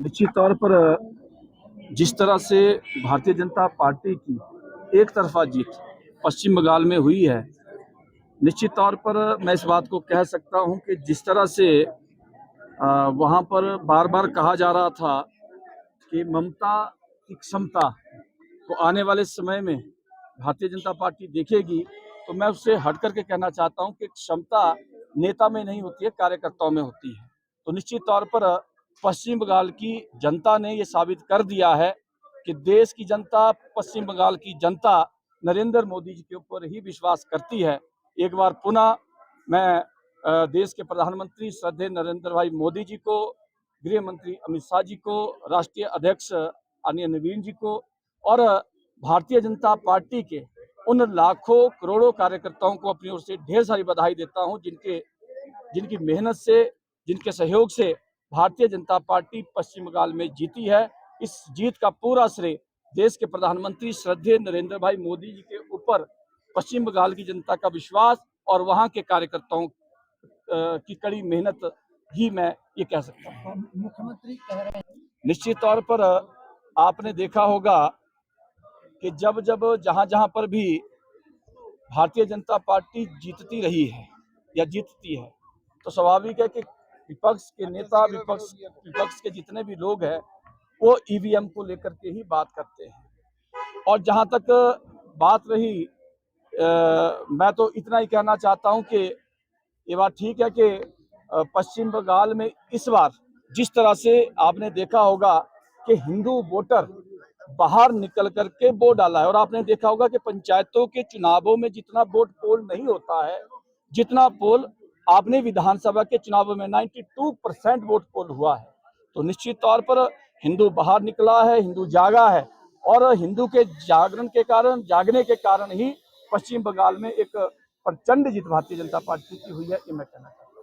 निश्चित तौर पर जिस तरह से भारतीय जनता पार्टी की एक तरफा जीत पश्चिम बंगाल में हुई है, निश्चित तौर पर मैं इस बात को कह सकता हूं कि जिस तरह से वहां पर बार बार कहा जा रहा था कि ममता की क्षमता को आने वाले समय में भारतीय जनता पार्टी देखेगी, तो मैं उससे हट करके कहना चाहता हूं कि क्षमता नेता में नहीं होती है, कार्यकर्ताओं में होती है। तो निश्चित तौर पर पश्चिम बंगाल की जनता ने ये साबित कर दिया है कि देश की जनता, पश्चिम बंगाल की जनता नरेंद्र मोदी जी के ऊपर ही विश्वास करती है। एक बार पुनः मैं देश के प्रधानमंत्री श्रद्धेय नरेंद्र भाई मोदी जी को, गृह मंत्री अमित शाह जी को, राष्ट्रीय अध्यक्ष आदरणीय नवीन जी को और भारतीय जनता पार्टी के उन लाखों करोड़ों कार्यकर्ताओं को अपनी ओर से ढेर सारी बधाई देता हूं, जिनकी मेहनत से, जिनके सहयोग से भारतीय जनता पार्टी पश्चिम बंगाल में जीती है। इस जीत का पूरा श्रेय देश के प्रधानमंत्री श्रद्धेय नरेंद्र भाई मोदी जी के ऊपर पश्चिम बंगाल की जनता का विश्वास और वहां के कार्यकर्ताओं की कड़ी मेहनत ही मैं ये कह सकता हूँ। मुख्यमंत्री कह रहे हैं निश्चित तौर पर आपने देखा होगा कि जब जब जहां जहां पर भी भारतीय जनता पार्टी जीतती रही है या जीतती है, तो स्वाभाविक है कि विपक्ष के नेता, विपक्ष के जितने भी लोग हैं, वो ईवीएम को लेकर के ही बात करते हैं। और जहां तक बात रही, मैं तो इतना ही कहना चाहता हूं कि ये बात ठीक है कि पश्चिम बंगाल में इस बार जिस तरह से आपने देखा होगा कि हिंदू वोटर बाहर निकल करके वोट डाला है, और आपने देखा होगा कि पंचायतों के चुनावों में जितना वोट पोल नहीं होता है, जितना पोल आपने विधानसभा के चुनावों में 92% वोट पोल हुआ है। तो निश्चित तौर पर हिंदू बाहर निकला है, हिंदू जागा है, और हिंदू के जागने के कारण ही पश्चिम बंगाल में एक प्रचंड जीत भारतीय जनता पार्टी की हुई है, ये मैं कहना चाहता हूँ।